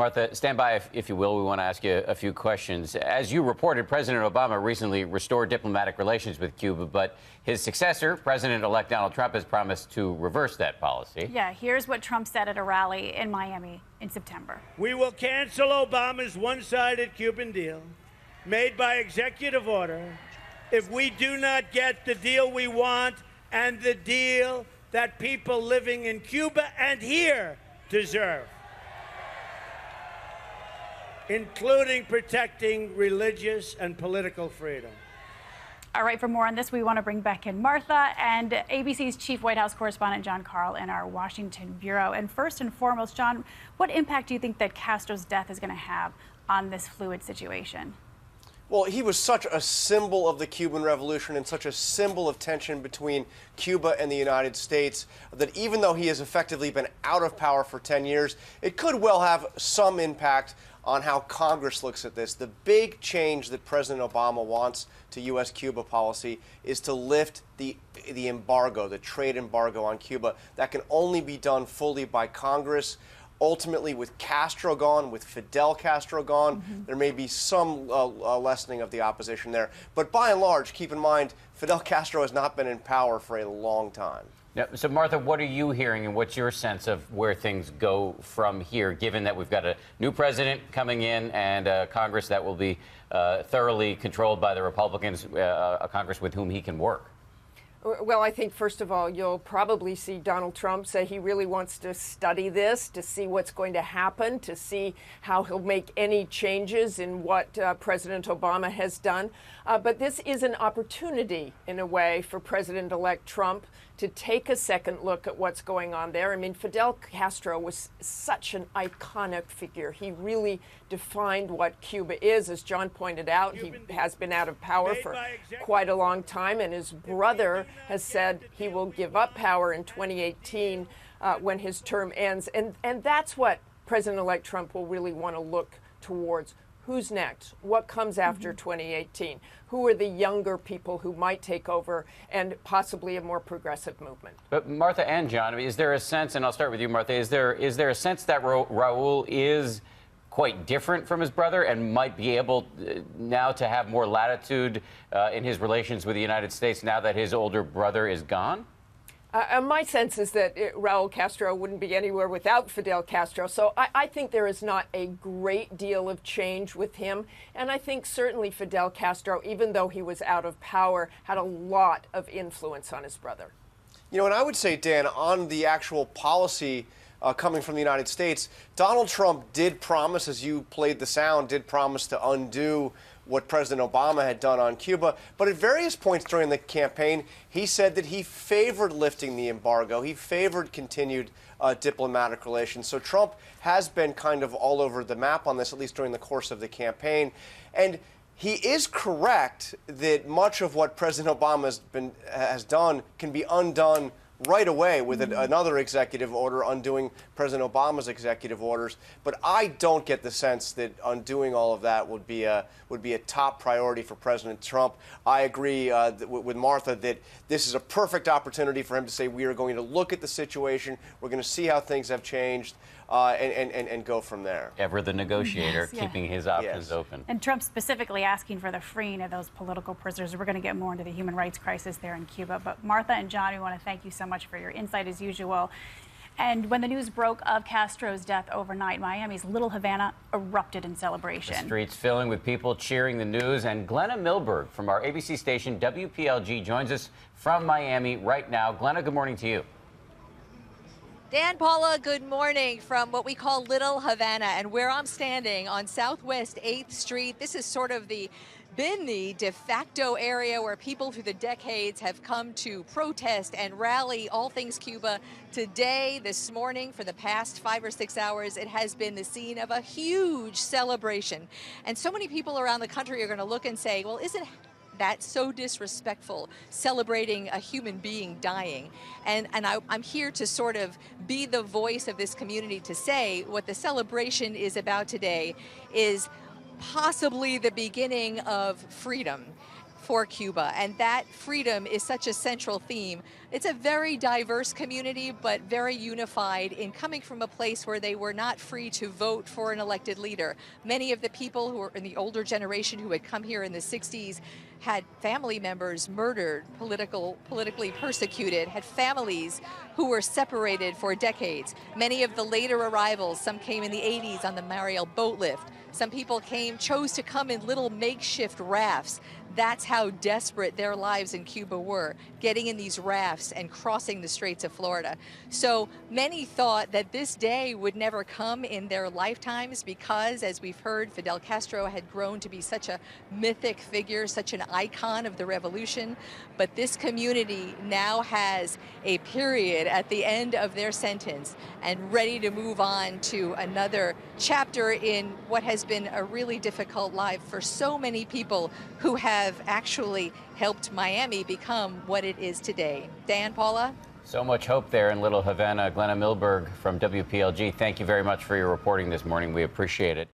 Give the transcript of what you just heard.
Martha, stand by if you will. We want to ask you a few questions. As you reported, President Obama recently restored diplomatic relations with Cuba, but his successor, President-elect Donald Trump, has promised to reverse that policy. Yeah, here's what Trump said at a rally in Miami in September. We will cancel Obama's one-sided Cuban deal made by executive order if we do not get the deal we want and the deal that people living in Cuba and here deserve, including protecting religious and political freedom. All right, for more on this, we want to bring back in Martha and ABC's chief White House correspondent, John Karl, in our Washington bureau. And first and foremost, John, what impact do you think that Castro's death is going to have on this fluid situation? Well, he was such a symbol of the Cuban Revolution and such a symbol of tension between Cuba and the United States that even though he has effectively been out of power for 10 years, it could well have some impact on how Congress looks at this. The big change that President Obama wants to U.S.-Cuba policy is to lift the embargo, the trade embargo on Cuba. That can only be done fully by Congress. Ultimately, with Castro gone, with Fidel Castro gone, there may be some lessening of the opposition there. But by and large, keep in mind, Fidel Castro has not been in power for a long time. Now, so, Martha, what are you hearing, and what's your sense of where things go from here, given that we've got a new president coming in and a Congress that will be thoroughly controlled by the Republicans, a Congress with whom he can work? Well, I think, first of all, you'll probably see Donald Trump say he really wants to study this, to see what's going to happen, to see how he'll make any changes in what President Obama has done. But this is an opportunity, in a way, for President-elect Trump to take a second look at what's going on there. I mean, Fidel Castro was such an iconic figure. He really defined what Cuba is. As John pointed out, he has been out of power for quite a long time, and his brother has said he will give up power in 2018 when his term ends. And that's what President-elect Trump will really want to look towards. Who's next? What comes after 2018? Who are the younger people who might take over and possibly a more progressive movement? But Martha and John, I mean, is there a sense, and I'll start with you, Martha, is there a sense that Raul is quite different from his brother and might be able now to have more latitude in his relations with the United States now that his older brother is gone? My sense is that Raul Castro wouldn't be anywhere without Fidel Castro. So I think there is not a great deal of change with him. And I think certainly Fidel Castro, even though he was out of power, had a lot of influence on his brother. You know, and I would say, Dan, on the actual policy coming from the United States, Donald Trump did promise, as you played the sound, did promise to undo what President Obama had done on Cuba. But at various points during the campaign, he said that he favored lifting the embargo. He favored continued diplomatic relations. So Trump has been kind of all over the map on this, at least during the course of the campaign. And he is correct that much of what President Obama has done can be undone right away with another executive order undoing President Obama's executive orders. But I don't get the sense that undoing all of that would be a top priority for President Trump. I agree with Martha that this is a perfect opportunity for him to say we are going to look at the situation, we're going to see how things have changed, and go from there. Ever the negotiator, Yes, yeah. keeping his options open. And Trump specifically asking for the freeing of those political prisoners. We're going to get more into the human rights crisis there in Cuba. But Martha and John, we want to thank you so much for your insight as usual. And when the news broke of Castro's death overnight, Miami's Little Havana erupted in celebration. The streets filling with people cheering the news. And Glenna Milberg from our ABC station WPLG joins us from Miami right now. Glenna, good morning to you. Dan, Paula, good morning from what we call Little Havana, and where I'm standing on Southwest 8th Street. This is sort of been the de facto area where people through the decades have come to protest and rally all things Cuba. Today, this morning, for the past 5 or 6 hours, it has been the scene of a huge celebration. And so many people around the country are going to look and say, well, isn't that's so disrespectful, celebrating a human being dying. And I'm here to sort of be the voice of this community to say what the celebration is about today is possibly the beginning of freedom. for Cuba, and that freedom is such a central theme. It's a very diverse community, but very unified in coming from a place where they were not free to vote for an elected leader. Many of the people who were in the older generation who had come here in the 60s had family members murdered, politically persecuted, had families who were separated for decades. Many of the later arrivals, some came in the 80s on the Mariel boat lift. Some people chose to come in little makeshift rafts. That's how desperate their lives in Cuba were, getting in these rafts and crossing the Straits of Florida. So many thought that this day would never come in their lifetimes because, as we've heard, Fidel Castro had grown to be such a mythic figure, such an icon of the revolution. But this community now has a period at the end of their sentence and ready to move on to another chapter in what has been a really difficult life for so many people who have actually helped Miami become what it is today. Dan, Paula? So much hope there in Little Havana. Glenna Milberg from WPLG, thank you very much for your reporting this morning. We appreciate it.